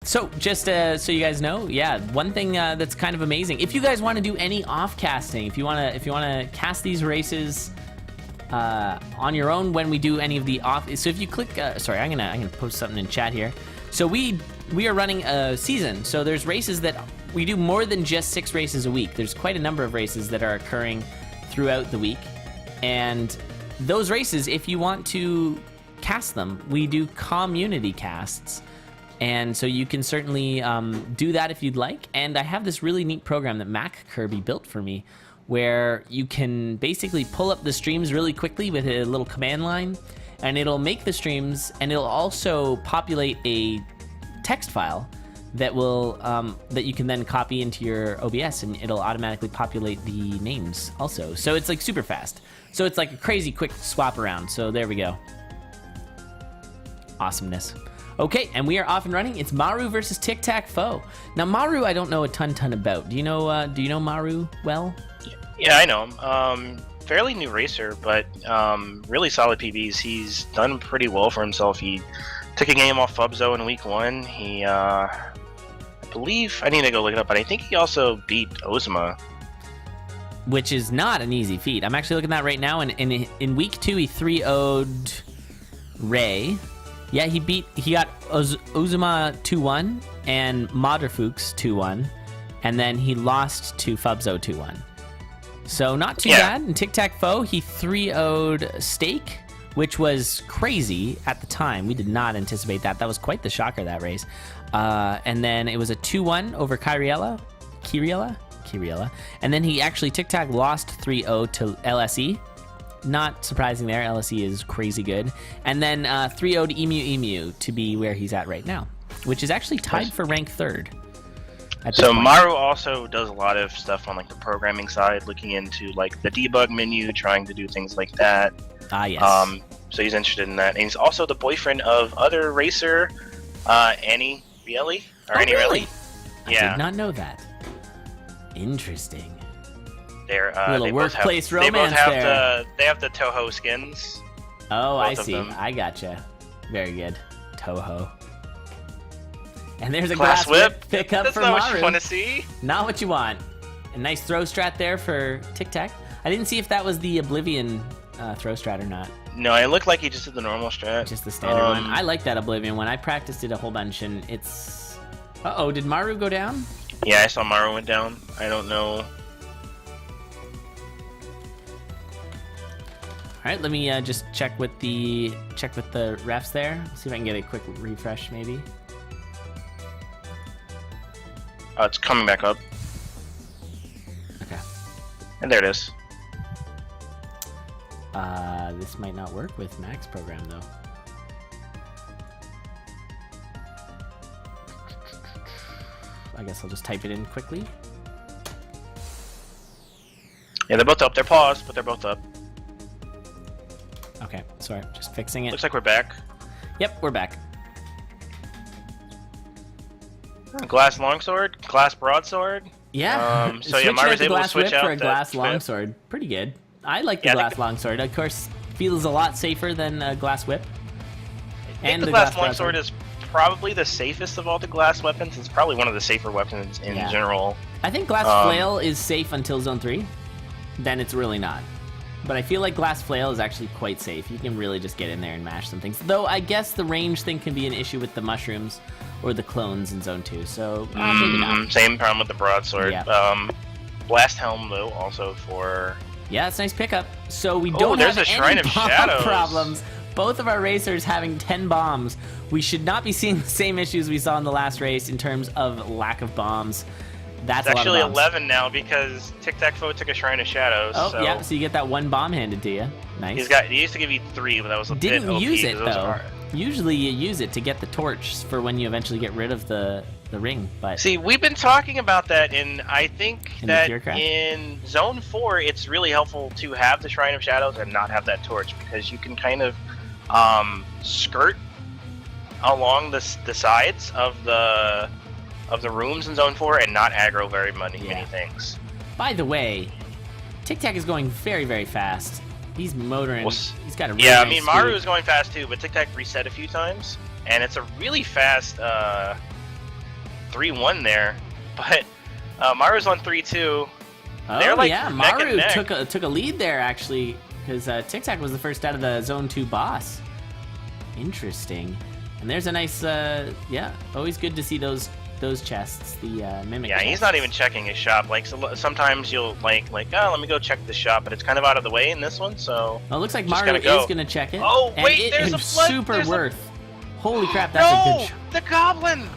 So just so you guys know, yeah, one thing that's kind of amazing. If you guys want to do any off casting, if you want to cast these races on your own when we do any of the off, so if you click, sorry, I'm gonna post something in chat here. So we are running a season. So there's races that we do more than just 6 races a week. There's quite a number of races that are occurring throughout the week, and those races, if you want to cast them, we do community casts. And so you can certainly do that if you'd like. And I have this really neat program that Mac Kirby built for me where you can basically pull up the streams really quickly with a little command line, and it'll make the streams, and it'll also populate a text file that will that you can then copy into your OBS, and it'll automatically populate the names also. So it's like super fast. So it's like a crazy quick swap around. So there we go. Awesomeness. Okay, and we are off and running. It's Maru versus TicTacFoe. Now, Maru, I don't know a ton about. Do you know Maru well? Yeah, I know him. Fairly new racer, but really solid PBs. He's done pretty well for himself. He took a game off Fubzo in week 1. He, I believe, I need to go look it up, but I think he also beat Ozma. Which is not an easy feat. I'm actually looking at that right now, and in week 2, he 3-0'd Ray. Yeah, he got Uzuma 2-1 and Maderfuchs 2-1, and then he lost to Fubzo 2-1. So not too bad. And TicTacFoe, he 3-0'd Steak, which was crazy at the time. We did not anticipate that. That was quite the shocker, that race. And then it was a 2-1 over Kiriella. And then he actually, TicTac lost 3-0 to LSE. Not surprising there. LSE is crazy good. And then 3-0 to Emu to be where he's at right now, which is actually tied for rank 3rd. So Maru also does a lot of stuff on like the programming side, looking into like the debug menu, trying to do things like that. Ah, yes. So he's interested in that. And he's also the boyfriend of other racer, Annie Rielli. Annie really? Yeah. I did not know that. Interesting. They're little workplace romance there. They have the Toho skins. Oh, I see. I gotcha. Very good. Toho. And there's a glass whip pickup for Maru. That's not what you want to see. Not what you want. A nice throw strat there for TicTac. I didn't see if that was the Oblivion throw strat or not. No, it looked like he just did the normal strat. Just the standard one. I like that Oblivion one. I practiced it a whole bunch, and it's... Uh-oh, did Maru go down? Yeah, I saw Maru went down. I don't know. All right, let me just check with the refs there. See if I can get a quick refresh, maybe. It's coming back up. Okay. And there it is. This might not work with Mac's program, though. I guess I'll just type it in quickly. Yeah, they're both up. They're paused, but they're both up. Okay, sorry, just fixing it. Looks like we're back. Yep, we're back. Glass longsword, glass broadsword. Yeah. So yeah, Maru's able to switch out for a glass longsword. Pretty good. I like the glass longsword. Of course, feels a lot safer than a glass whip. I think the glass longsword is probably the safest of all the glass weapons. It's probably one of the safer weapons in general. I think glass flail is safe until zone 3. Then it's really not. But I feel like glass flail is actually quite safe. You can really just get in there and mash some things. Though I guess the range thing can be an issue with the mushrooms or the clones in zone 2. So maybe not. Same problem with the broadsword. Yeah. Blast helm though also for. Yeah, it's a nice pickup. So we don't have any bomb problems. Both of our racers having 10 bombs. We should not be seeing the same issues we saw in the last race in terms of lack of bombs. That's it's actually 11 now because TicTacFoe took a Shrine of Shadows. Oh, so yeah, so you get that 1 bomb handed to you. Nice. He used to give you 3, but that was a bit OP. Didn't use it, though. Usually you use it to get the torch for when you eventually get rid of the ring. But see, we've been talking about that, and I think that in Zone 4, it's really helpful to have the Shrine of Shadows and not have that torch because you can kind of skirt along the sides of the rooms in Zone 4 and not aggro very many things. By the way, TicTac is going very, very fast. He's motoring. Well, he's got a really I nice mean, Maru is going fast too, but TicTac reset a few times, and it's a really fast 3-1 there, but Maru's on 3-2. Oh, they're like yeah, neck and Maru neck. took a lead there, actually, because TicTac was the first out of the Zone 2 boss. Interesting. And there's a nice, yeah, always good to see those chests, the mimic chests. He's not even checking his shop. Like, sometimes you'll, like, oh, let me go check the shop, but it's kind of out of the way in this one, so... Well, it looks like Maru is going to check it. Oh, and wait, there's a flood! Super worth. Holy crap, that's a good shot. The goblin!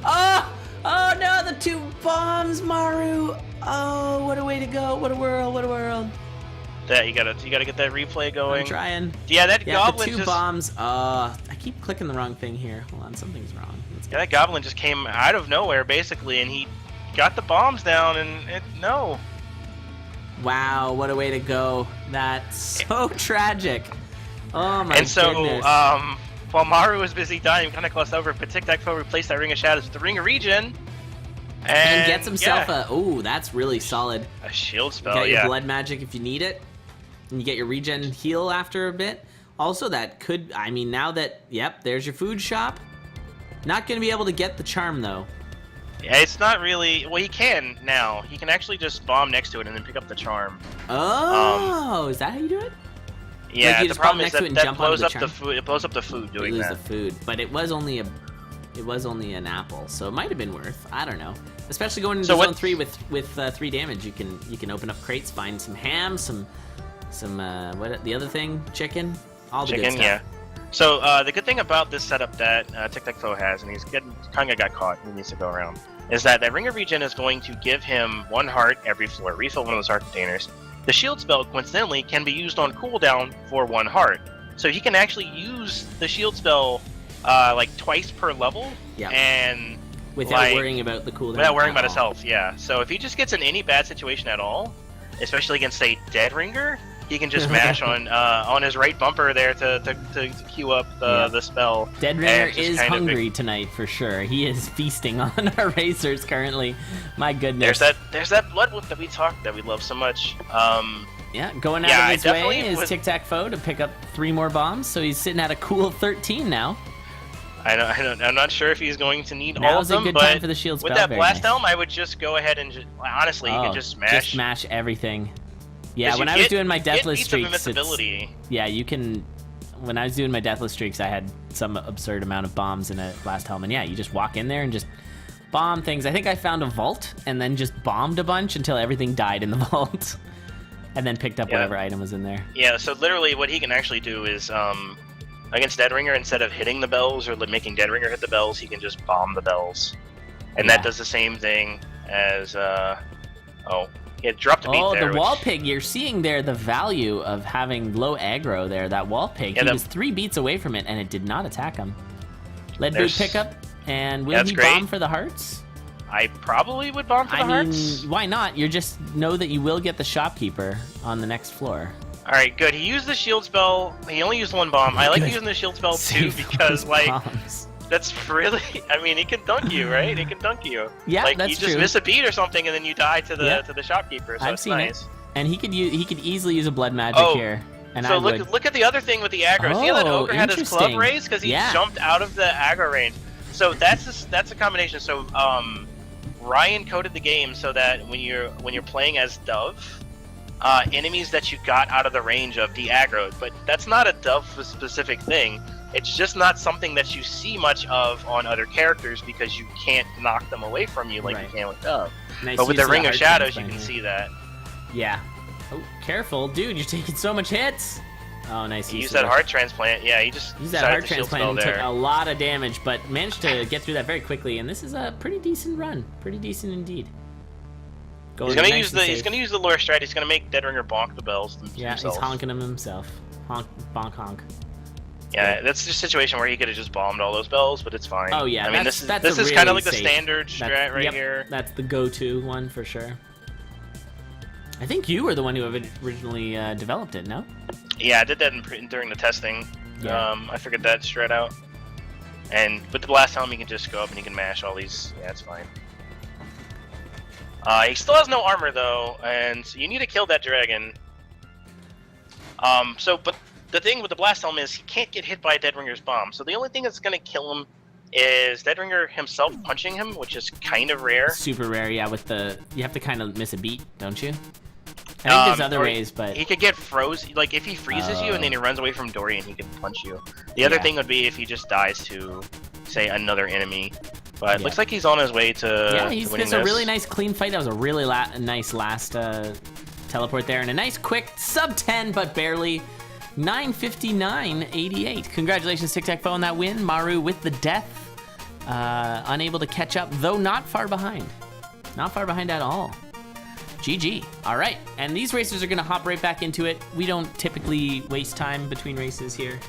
Oh no, the 2 bombs, Maru! Oh, what a way to go! What a world! What a world! That you gotta get that replay going. I'm trying. Yeah, that goblin the 2 bombs. I keep clicking the wrong thing here. Hold on, something's wrong. Yeah, that goblin just came out of nowhere basically, and he got the bombs down, and no. Wow, what a way to go! That's so tragic. Oh my goodness. And so, while Maru was busy dying, kind of close over, but TicTacFoe replaced that Ring of Shadows with the Ring of Regen. And gets himself that's really solid. A shield spell, you got your blood magic if you need it. And you get your regen heal after a bit. Also, that could, I mean, now that, yep, there's your food shop. Not going to be able to get the charm, though. Yeah, it's not really, well, he can now. He can actually just bomb next to it and then pick up the charm. Oh, is that how you do it? Yeah, like the problem is that blows up the food. It blows up the food doing that. The food, but it was only an apple, so it might have been worth. I don't know. Especially going into Zone 3 with 3 damage, you can open up crates, find some ham, some what the other thing, chicken, all the good stuff. Yeah. So the good thing about this setup that TicTacFoe has, and he's kind of got caught, he needs to go around, is that Ring of Regen is going to give him 1 heart every floor, refill one of those heart containers. The shield spell, coincidentally, can be used on cooldown for 1 heart. So he can actually use the shield spell like twice per level, and without worrying about the cooldown. Without worrying about his health, yeah. So if he just gets in any bad situation at all, especially against a dead ringer, he can just mash on his right bumper there to queue up the spell. Dead ringer is hungry tonight for sure. He is feasting on our racers currently. My goodness. There's that blood whip that we love so much. Yeah, going out of his way is TicTacFoe to pick up 3 more bombs, so he's sitting at a cool 13 now. I'm not sure if he's going to need all of them, a good time for the shield spell. With that blast helm, I would just go ahead and honestly, you can just smash. Just smash everything. Yeah, when I was doing my deathless streaks, yeah, you can. When I was doing my deathless streaks, I had some absurd amount of bombs in a blast helm, and yeah, you just walk in there and just bomb things. I think I found a vault and then just bombed a bunch until everything died in the vault, and then picked up whatever item was in there. Yeah, so literally, what he can actually do is against Dead Ringer, instead of hitting the bells or making Dead Ringer hit the bells, he can just bomb the bells. And that does the same thing as, it dropped a beat there. Oh, the wall pig, you're seeing there the value of having low aggro there. That wall pig, he was 3 beats away from it, and it did not attack him. Lead boot pickup, and will he bomb for the hearts? I probably would bomb for the hearts. Why not? You just know that you will get the shopkeeper on the next floor. Alright, good. He used the shield spell. He only used 1 bomb. I like using the shield spell too because, like, that's really. I mean, he can dunk you, right? He can dunk you. Yeah, like, that's you just miss a beat or something, and then you die to the shopkeeper. So I've it's seen nice. It. And he could easily use a blood magic here. And so look at the other thing with the aggro. See how that ogre had his club raised because he jumped out of the aggro range. So that's a combination. So Ryan coded the game so that when you're playing as Dove, enemies that you got out of the range of de-aggroed, but that's not a Dove-specific thing. It's just not something that you see much of on other characters because you can't knock them away from you like you can with Dove. Nice. But with the Ring of Shadows, you can see that. Yeah. Oh, careful, dude! You're taking so much hits. Oh, nice. He used that heart transplant. Yeah, he just used that heart transplant and took a lot of damage, but managed to get through that very quickly. And this is a pretty decent run. Pretty decent indeed. He's gonna use the lure strat. He's gonna make Dead Ringer bonk the bells. Yeah, he's honking them himself. Honk, bonk, honk. Yeah, that's just a situation where he could have just bombed all those bells, but it's fine. Oh yeah, I mean this is kind of like the standard strat right here. That's the go-to one for sure. I think you were the one who originally developed it, no? Yeah, I did that during the testing. Yeah. I figured that strat out. And with the blast helm, you can just go up and you can mash all these. Yeah, it's fine. He still has no armor though, and so you need to kill that dragon. But the thing with the blast helm is he can't get hit by a Dead Ringer's bomb. So the only thing that's gonna kill him is Deadringer himself punching him, which is kind of rare. Super rare, yeah. You have to kind of miss a beat, don't you? I think there's other ways, but he could get froze. Like if he freezes you and then he runs away from Dorian, he can punch you. The other thing would be if he just dies to, say, another enemy. But it looks like he's on his way to. Yeah, it's a really nice clean fight. That was a really nice last teleport there, and a nice quick sub 10, but barely 9:59.88. Congratulations, TicTacFoe, on that win. Maru with the death, unable to catch up, though not far behind. Not far behind at all. GG. All right, and these racers are gonna hop right back into it. We don't typically waste time between races here.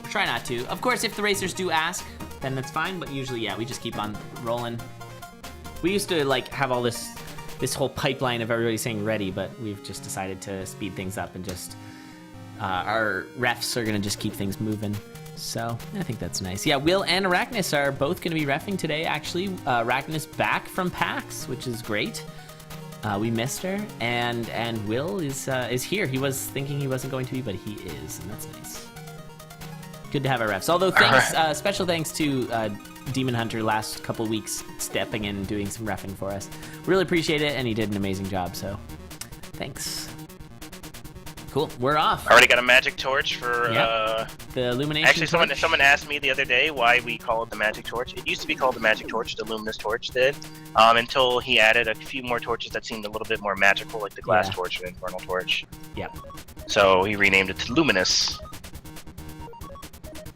Try not to. Of course, if the racers do ask, then that's fine, but usually, yeah, we just keep on rolling. We used to like have all this whole pipeline of everybody saying ready, but we've just decided to speed things up and just, our refs are gonna just keep things moving. So I think that's nice. Yeah, Will and Arachnus are both gonna be reffing today, actually. Arachnus back from PAX, which is great. We missed her, and Will is here. He was thinking he wasn't going to be, but he is, and that's nice. Good to have our refs. Although thanks, special thanks to Demon Hunter last couple weeks stepping in and doing some reffing for us. Really appreciate it, and he did an amazing job, so thanks. Cool, we're off. Already got a magic torch for the illumination. Actually, torch. someone asked me the other day why we call it the magic torch. It used to be called the magic torch, the luminous torch did, until he added a few more torches that seemed a little bit more magical, like the glass torch and infernal torch. Yep. So he renamed it to luminous.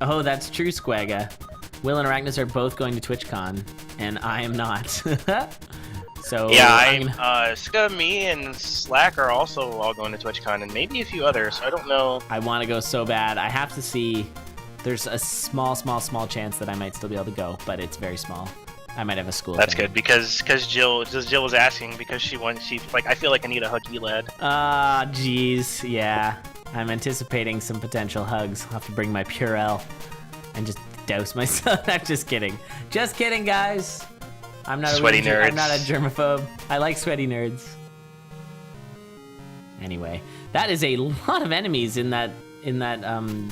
Oh, that's true, Squagga. Will and Arachnus are both going to TwitchCon, and I am not. So yeah, Ska, me, and Slack are also all going to TwitchCon, and maybe a few others. I don't know. I want to go so bad. I have to see. There's a small chance that I might still be able to go, but it's very small. I might have a school. That's thing. good because Jill was asking because she like I feel like I need a hug Elad. Ah, jeez, yeah. I'm anticipating some potential hugs. I'll have to bring my Purell and just douse myself. I'm just kidding. Just kidding, guys. I'm not sweaty nerds. I'm not a germaphobe. I like sweaty nerds. Anyway, that is a lot of enemies in that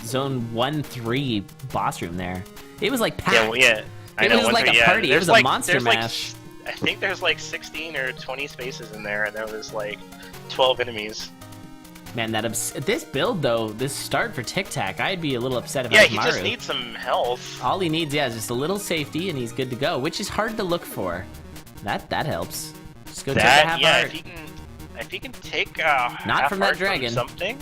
zone 1-3 boss room there. It was like packed. Yeah. I know, it was like a party. It was a monster mash. I think there's like 16 or 20 spaces in there, and there was like 12 enemies. Man, this build though, this start for TicTac, I'd be a little upset if I was Maru. Yeah, he just needs some health. All he needs, is just a little safety, and he's good to go, which is hard to look for. That helps. Just go take a half heart. If he can take not from that dragon. From something.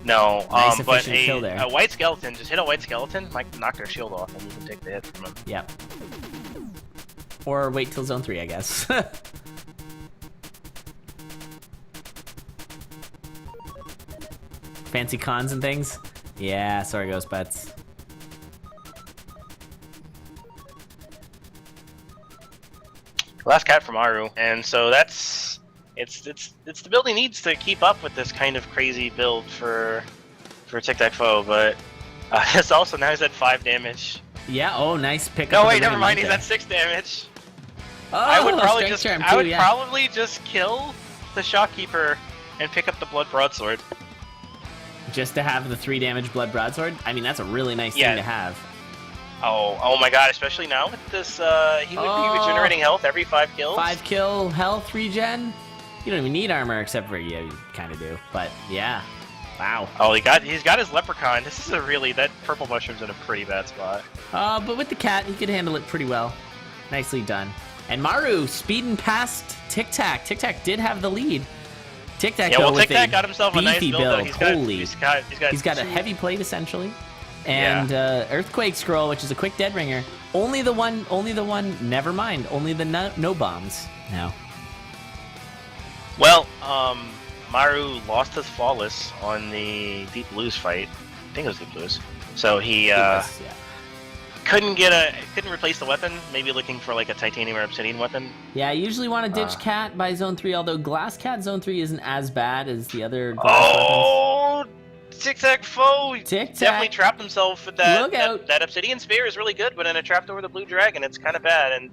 No, nice but kill there. A white skeleton. Just hit a white skeleton, might knock their shield off, and you can take the hit from him. Yep. Or wait till zone 3, I guess. Fancy cons and things? Yeah, sorry, Ghost Butts. Last cat from Aru, and so it's the build he needs to keep up with this kind of crazy build for TicTacFoe, but it's also now he's at 5 damage. Yeah, oh nice pick No up. wait, never mind, he's at 6 damage. Oh, I would probably just kill the Shopkeeper and pick up the Blood Broadsword. Just to have the 3 damage Blood Broadsword? I mean, that's a really nice thing to have. Oh my god, especially now with this, he would be regenerating health every 5 kills. 5 kill health regen? You don't even need armor, except for, yeah, you kind of do. But, yeah. Wow. Oh, he's got his Leprechaun. This is that purple mushroom's in a pretty bad spot. But with the cat, he could handle it pretty well. Nicely done. And Maru speeding past TicTac. TicTac did have the lead. TicTac got himself a nice build. He's got a heavy plate essentially, and Earthquake Scroll, which is a quick dead ringer. Only the one. Never mind. Only the no bombs now. Well, Maru lost his Flawless on the Deep Blues fight. I think it was Deep Blues. So he couldn't replace the weapon. Maybe looking for like a titanium or obsidian weapon. Yeah, I usually want to ditch Cat by zone 3. Although Glass Cat zone 3 isn't as bad as the other glass weapons. TicTacFoe definitely trapped himself with that. Look out. That obsidian spear is really good, but in a trapped over the blue dragon, it's kind of bad. And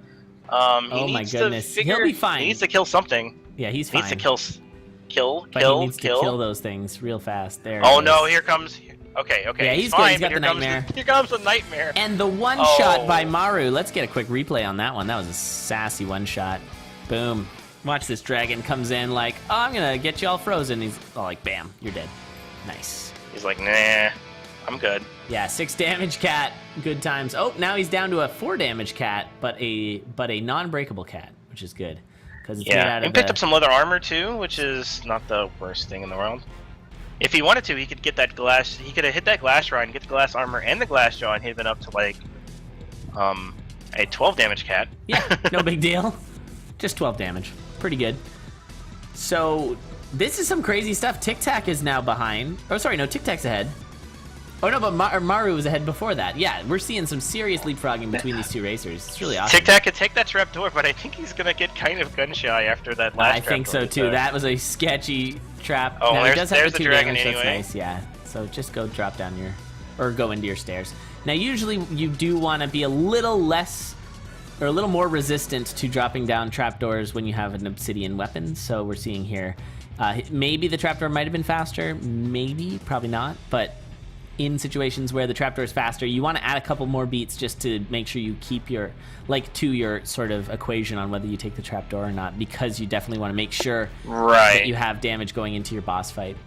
he needs to he'll be fine. He needs to kill something. Yeah, he's fine. He needs to kill. But he needs to kill those things real fast. There. Oh no! Here comes Okay. Yeah, he's fine, good. He's got the nightmare. Here comes the nightmare. And the one shot by Maru. Let's get a quick replay on that one. That was a sassy one shot. Boom. Watch this dragon comes in like, oh, I'm gonna get you all frozen. He's all like, bam, you're dead. Nice. He's like, nah, I'm good. Yeah, 6 damage cat. Good times. Oh, now he's down to a 4 damage cat, but a non-breakable cat, which is good. It's made out of and picked up some leather armor too, which is not the worst thing in the world. If he wanted to, he could get that glass. He could have hit that glass rod and get the glass armor and the glass jaw and hit it up to like a 12 damage cat. Yeah, no big deal. Just 12 damage. Pretty good. So this is some crazy stuff. TicTac is now behind. Oh, sorry, no, TicTac's ahead. Oh no, but Maru was ahead before that. Yeah, we're seeing some serious leapfrogging between these two racers. It's really awesome. TicTac could take that trap door, but I think he's gonna get kind of gun shy after that last. I think so too. That was a sketchy trap. Oh, now, he does have the 2 dragon damage, anyway. That's nice. Yeah. So just go drop down your, or go into your stairs. Now, usually you do want to be a little less, or a little more resistant to dropping down trapdoors when you have an obsidian weapon. So we're seeing here, maybe the trapdoor might have been faster, maybe, probably not, but in situations where the trapdoor is faster, you want to add a couple more beats just to make sure you keep your, like, to your sort of equation on whether you take the trapdoor or not, because you definitely want to make sure that you have damage going into your boss fight.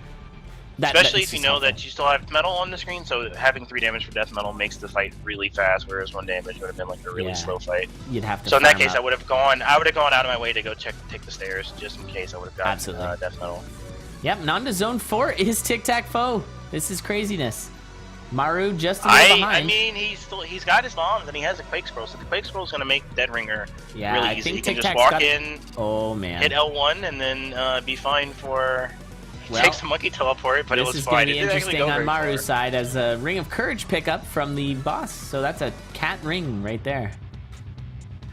Especially if you know that you still have metal on the screen, so having 3 damage for death metal makes the fight really fast, whereas 1 damage would have been like a really slow fight. You'd have to. So in that case, I would have gone out of my way to go take the stairs just in case I would have gotten death metal. Yep, and on to zone 4 is TicTacFoe. This is craziness. Maru just a little behind. I mean, he's got his bombs and he has a Quake Scroll, so the Quake Scroll is going to make Dead Ringer really easy. He can just walk in, hit L1, and then be fine for. Takes the monkey teleport, but it was fine. This is going to be interesting on Maru's side as a Ring of Courage pickup from the boss. So that's a cat ring right there.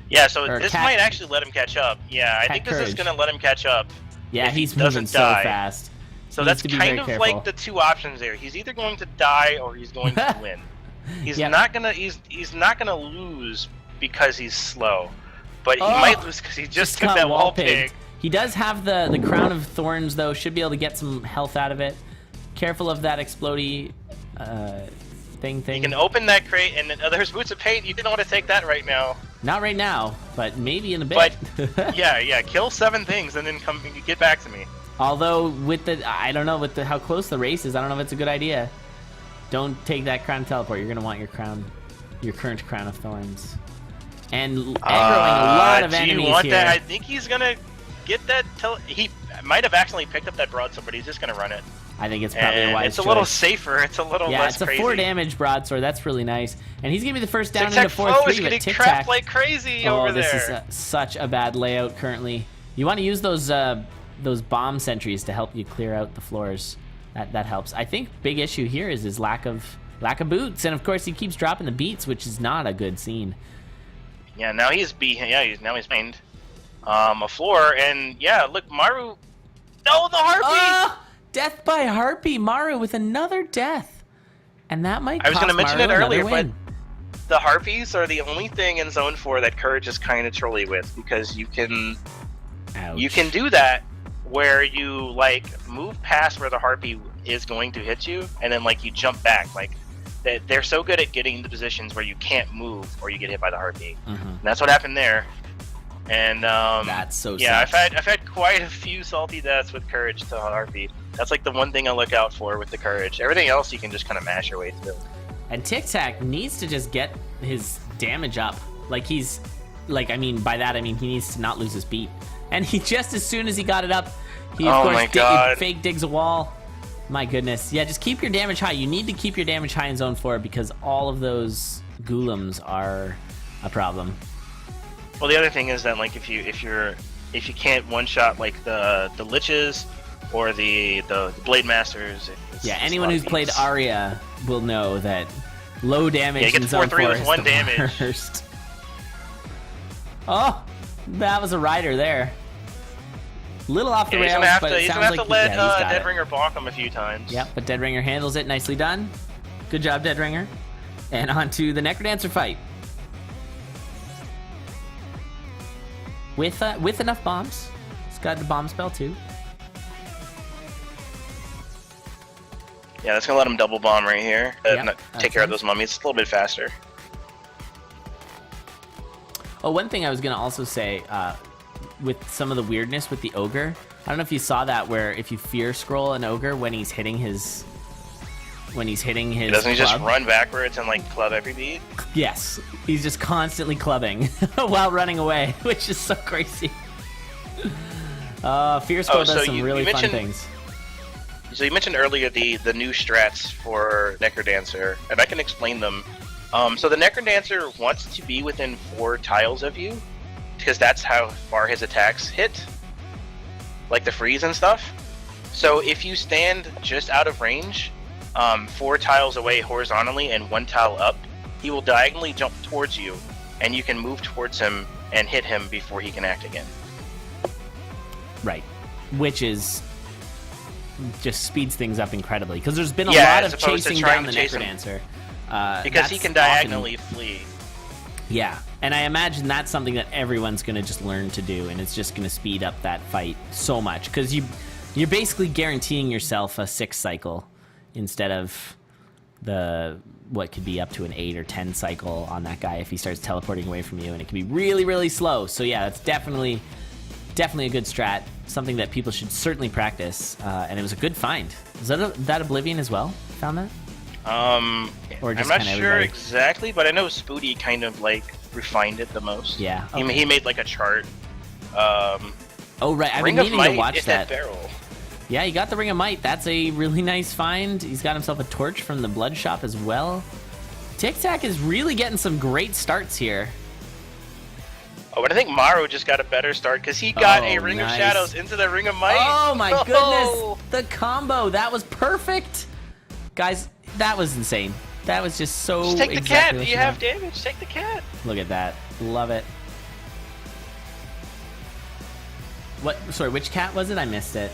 Yeah, so this might actually let him catch up. Yeah, I think this is going to let him catch up. Yeah, he's moving so fast. So that's kind of like the 2 options there. He's either going to die or he's going to win. He's not gonna lose because he's slow, but he might lose because he just took that wall pig. He does have the Crown of Thorns, though. Should be able to get some health out of it. Careful of that explodey thing. You can open that crate, and then, there's Boots of Pain. You didn't want to take that right now. Not right now, but maybe in a bit. But yeah, kill 7 things and then get back to me. Although with I don't know, with how close the race is, I don't know if it's a good idea. Don't take that Crown Teleport. You're gonna want your current Crown of Thorns, and aggroing a lot of enemies here. Do you want that? I think he's gonna get that. He might have actually picked up that broadsword, but he's just gonna run it. I think it's probably a wise choice. It's a little safer. It's a little less crazy. Yeah, it's a 4 damage broadsword. That's really nice. And he's gonna be the first down into 4-3. Is getting trapped like crazy over there. This is such a bad layout currently. You want to use those bomb sentries to help you clear out the floors. That helps. I think big issue here is his lack of boots, and of course he keeps dropping the beats, which is not a good scene. Yeah, now he's behind a floor, and yeah, look, Maru. No, the harpy. Death by harpy. Maru with another death, and that might. I was going to mention it earlier, but win. The harpies are the only thing in Zone 4 that Courage is kind of trolly with, because you can do that where you like move past where the harpy is going to hit you, and then like you jump back. Like they're so good at getting into positions where you can't move or you get hit by the harpy. And that's what happened there. And that's so I've had quite a few salty deaths with Courage to harpy. That's like the one thing I look out for with the Courage. Everything else you can just kind of mash your way through. And TicTac needs to just get his damage up. Like I mean by that I mean he needs to not lose his beat. And he just as soon as he got it up, he of course fake digs a wall. My goodness. Yeah, just keep your damage high. You need to keep your damage high in Zone 4 because all of those golems are a problem. Well, the other thing is that like if you can't one shot like the liches or the blade masters. Anyone who's played Arya will know that low damage in Zone 4 is 1 damage. Worst. Oh, that was a rider there. Little off the rails, but it sounds like he's gonna have to let Dead Ringer bonk him a few times. Yep, but Dead Ringer handles it. Nicely done. Good job, Dead Ringer. And on to the Necrodancer fight. With enough bombs. It's got the bomb spell too. Yeah, that's gonna let him double bomb right here. Take care of those mummies. It's a little bit faster. Oh, one thing I was gonna also say, with some of the weirdness with the ogre, I don't know if you saw that, where if you fear scroll an ogre when he's hitting his doesn't he just run backwards and like club every beat? Yes, he's just constantly clubbing while running away, which is so crazy. Fear scroll does some really fun things. So you mentioned earlier the new strats for Necrodancer, and I can explain them. So the Necrodancer wants to be within 4 tiles of you, because that's how far his attacks hit, like the freeze and stuff. So if you stand just out of range, 4 tiles away horizontally and 1 tile up, he will diagonally jump towards you, and you can move towards him and hit him before he can act again. Right, which is just speeds things up incredibly, because there's been a lot of chasing down the Necrodancer. Because he can diagonally flee. Yeah, and I imagine that's something that everyone's going to just learn to do, and it's just going to speed up that fight so much, because you're basically guaranteeing yourself a 6 cycle instead of what could be up to an 8 or 10 cycle on that guy if he starts teleporting away from you, and it can be really, really slow. So yeah, that's definitely a good strat, something that people should certainly practice, and it was a good find. Is that Oblivion as well? Found that? Or just I'm not sure exactly, but I know Spoody kind of like refined it the most. Yeah, okay. He made like a chart. Oh right, I've been meaning to watch that. Barrel. Yeah, he got the Ring of Might. That's a really nice find. He's got himself a torch from the Blood Shop as well. TicTac is really getting some great starts here. Oh, but I think Maru just got a better start, because he got a Ring of Shadows into the Ring of Might. Oh my goodness, the combo, that was perfect. Guys, that was insane. That was just so Just take the cat, you have damage, take the cat. Look at that, love it. Sorry, which cat was it? I missed it.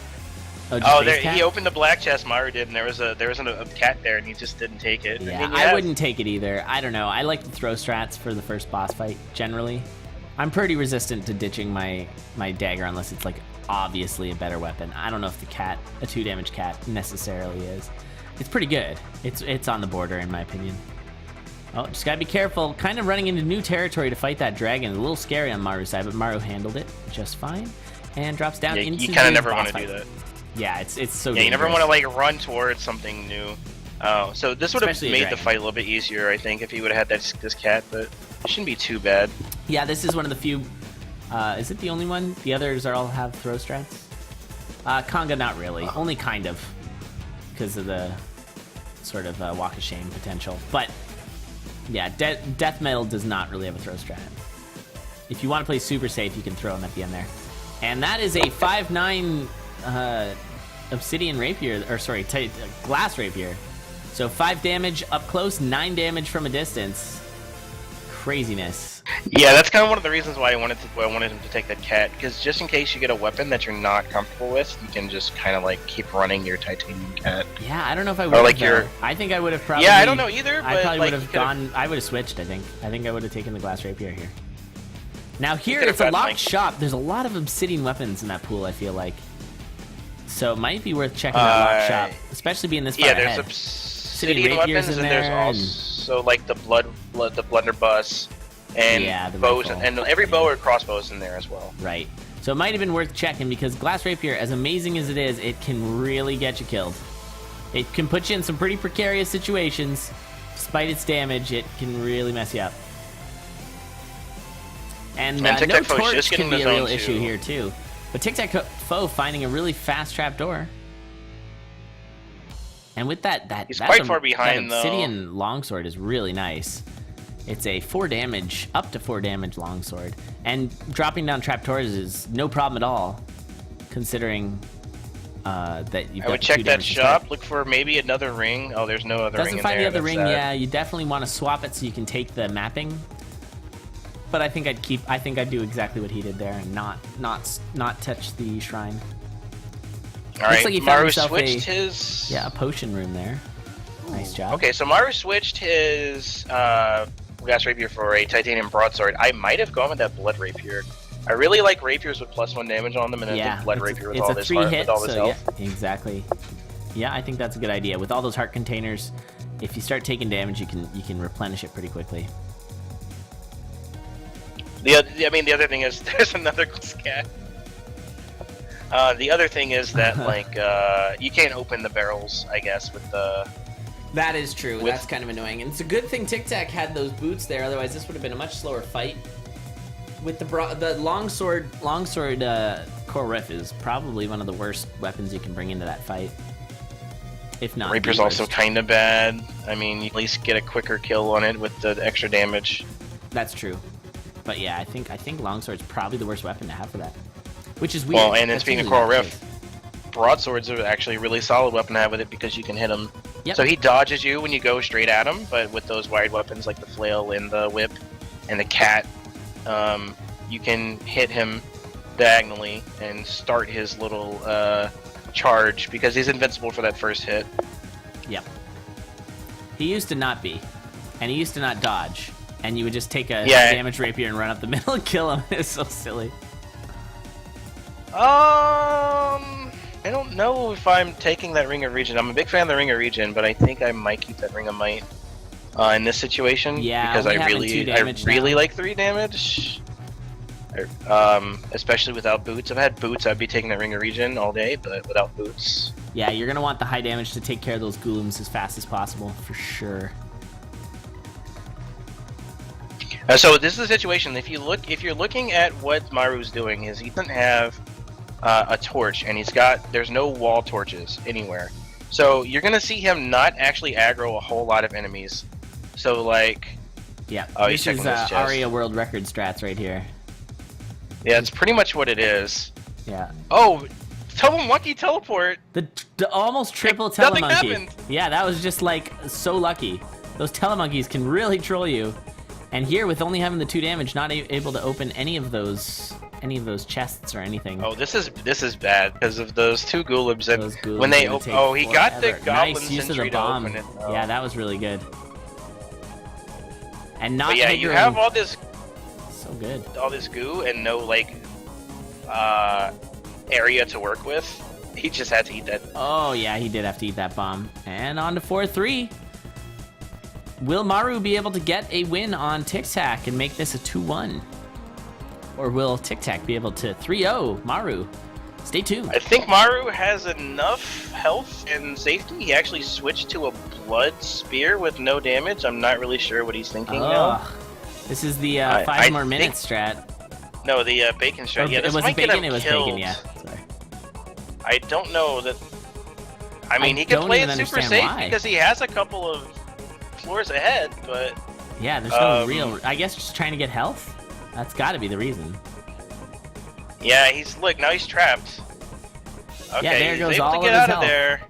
He opened the black chest, Maru did, and there was a cat there, and he just didn't take it. Yeah, I wouldn't take it either. I don't know. I like to throw strats for the first boss fight, generally. I'm pretty resistant to ditching my dagger unless it's like obviously a better weapon. I don't know if a 2 damage cat necessarily is. It's pretty good. It's on the border in my opinion. Oh, just gotta be careful. Kind of running into new territory to fight that dragon. A little scary on Maru's side, but Maru handled it just fine and drops down into you kind of never want to do that. Yeah, it's so. Yeah, you never want to like run towards something new. Oh, so this would have made the fight a little bit easier, I think, if he would have had this cat, but it shouldn't be too bad. Yeah, this is one of the few. Is it the only one? The others all have throw strats. Conga, not really. Only kind of, because of the sort of walk of shame potential. But yeah, Death Metal does not really have a throw strat. If you want to play super safe, you can throw him at the end there. And that is a 5/9 obsidian rapier, or sorry, glass rapier. So 5 damage up close, 9 damage from a distance. Craziness. Yeah, that's kind of one of the reasons why I wanted him to take that cat, because just in case you get a weapon that you're not comfortable with, you can just kind of like keep running your titanium cat. Yeah, I don't know if I would. Like I think I would have probably. Yeah, I don't know either. I probably would have gone. I would have switched. I think I would have taken the glass rapier here. Now here it's a locked shop. There's a lot of obsidian weapons in that pool, I feel like. So it might be worth checking that locked shop, especially being this far ahead. Yeah, there's obsidian weapons, and there's also like the blunderbuss and the bows, and every bow or crossbow is in there as well. Right. So it might have been worth checking, because glass rapier, as amazing as it is, it can really get you killed. It can put you in some pretty precarious situations. Despite its damage, it can really mess you up. And no torch can be a real issue here too. But TicTacFoe finding a really fast trap door. And with he's quite far behind, that obsidian longsword is really nice. It's a 4 damage, up to 4 damage longsword. And dropping down trapdoors is no problem at all, considering that you've got I would check that shop, look for maybe another ring. Oh, there's no other ring in there. Doesn't find the other ring, yeah. You definitely want to swap it so you can take the mapping. But I think I'd do exactly what he did there and not touch the shrine. All right, like Maru switched his... Yeah, a potion room there. Nice job. Okay, so Maru switched his glass rapier for a titanium broadsword. I might have gone with that blood rapier. I really like rapiers with +1 damage on them, and then the blood rapier with all this health. Yeah, exactly. Yeah, I think that's a good idea. With all those heart containers, if you start taking damage, you can replenish it pretty quickly. The other thing is there's another scat. The other thing is that like you can't open the barrels, I guess, with the. That is true. That's kind of annoying, and it's a good thing TicTac had those boots there. Otherwise, this would have been a much slower fight. With the longsword Core Riff is probably one of the worst weapons you can bring into that fight. If not, Rapier is also kind of bad. I mean, you at least get a quicker kill on it with the extra damage. That's true. But yeah, I think longsword's probably the worst weapon to have for that. Which is weird. Well, and then speaking of Core Riff, broadswords are actually a really solid weapon to have with it because you can hit him. Yep. So he dodges you when you go straight at him, but with those wide weapons like the flail and the whip and the cat, you can hit him diagonally and start his little charge because he's invincible for that first hit. Yep. He used to not be, and he used to not dodge, and you would just take a damage rapier and run up the middle and kill him. It's so silly. I don't know if I'm taking that Ring of Regen. I'm a big fan of the Ring of Regen, but I think I might keep that Ring of Might in this situation. Yeah, because I really like 3 damage. Especially without boots. If I had boots, I'd be taking that Ring of Regen all day, but without boots. Yeah, you're gonna want the high damage to take care of those golems as fast as possible, for sure. So this is the situation. If you're looking at what Maru's doing, is he doesn't have a torch, and there's no wall torches anywhere. So you're gonna see him not actually aggro a whole lot of enemies. So like, yeah, this is Aria World Record strats right here. Yeah, it's pretty much what it is. Yeah. Oh, Telemonkey teleport. The almost triple Nothing Telemonkey. happened. Yeah, that was just like so lucky. Those Telemonkeys can really troll you. And here, with only having the 2 damage, not able to open any of those chests or anything. Oh, this is bad because of those 2 golems. And those golems when they he got forever. the goblin nice use of the sentry to bomb. open it. Oh. Yeah, that was really good. And not. But yeah, you have all this. So good. All this goo and no like area to work with. He just had to eat that. Oh yeah, he did have to eat that bomb. And on to 4-3. Will Maru be able to get a win on TicTac and make this a 2-1? Or will TicTac be able to 3-0 Maru? Stay tuned. I think Maru has enough health and safety. He actually switched to a blood spear with no damage. I'm not really sure what he's thinking now. This is the 5 more minutes strat. No, the bacon strat. Yeah, this wasn't might bacon, get him it was killed. bacon, yeah. Sorry. I don't know that. I mean, he can play it super safe because he has a couple of floors ahead, but yeah, there's no real. I guess just trying to get health. That's got to be the reason. Yeah, now he's trapped. Okay, yeah, there he's goes able all to get of his out health. of there,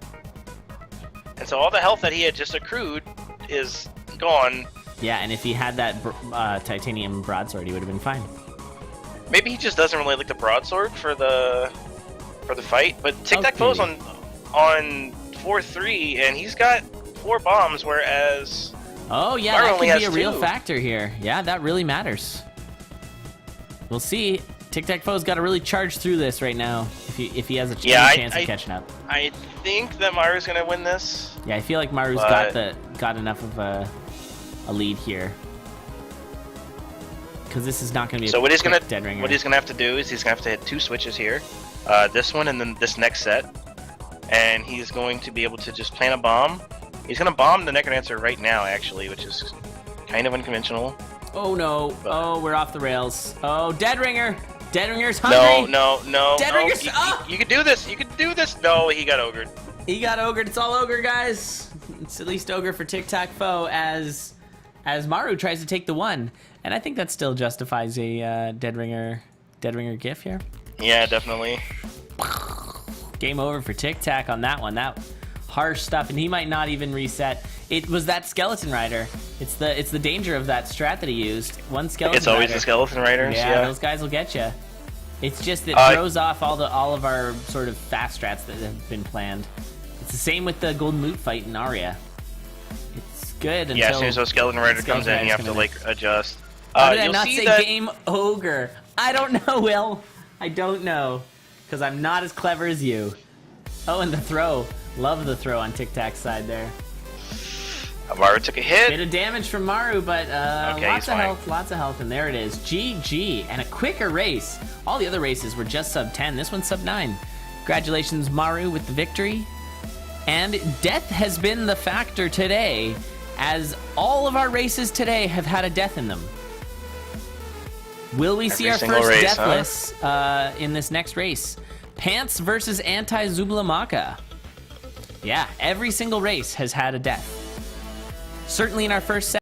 and so all the health that he had just accrued is gone. Yeah, and if he had that titanium broadsword, he would have been fine. Maybe he just doesn't really like the broadsword for the fight. But TicTacFoe's on 4-3, and he's got 4 bombs, whereas oh yeah, Maru that only could be has a real 2. factor here. Yeah, that really matters. We'll see. TicTacFoe's got to really charge through this right now if he has a chance of catching up. I think that Maru's gonna win this. Yeah, I feel like Maru's got enough of a lead here. Because this is not going to be what he's gonna dead ringer. What he's gonna have to do is he's gonna have to hit 2 switches here, this one and then this next set, and he's going to be able to just plant a bomb. He's gonna bomb the Necrodancer right now, actually, which is kind of unconventional. Oh no! Oh, we're off the rails. Oh, dead ringer! Dead ringer's hungry. No. Dead ringer's. You can do this. You can do this. No, he got ogred. He got ogred. It's all ogre, guys. It's at least ogre for TicTacFoe as Maru tries to take the 1. And I think that still justifies a dead ringer gif here. Yeah, definitely. Game over for TicTac on that one. That harsh stuff, and he might not even reset. It was that skeleton rider. It's the danger of that strat that he used. One skeleton. It's always rider. the skeleton riders. Yeah, those guys will get you. It's just it throws off all of our sort of fast strats that have been planned. It's the same with the Golden Loot fight in Aria. It's good until as soon as those skeleton rider comes in, you have to like adjust. How did I not say game ogre? I don't know, Will. I don't know. Because I'm not as clever as you. Oh, and the throw. Love the throw on TicTac's side there. Maru took a hit. Bit of damage from Maru, but okay, lots of health, and there it is. GG, and a quicker race. All the other races were just sub 10. This one's sub 9. Congratulations, Maru, with the victory. And death has been the factor today, as all of our races today have had a death in them. Will we see our first race, deathless in this next race? Pants versus anti-Zublamaka. Yeah, every single race has had a death. Certainly in our first set.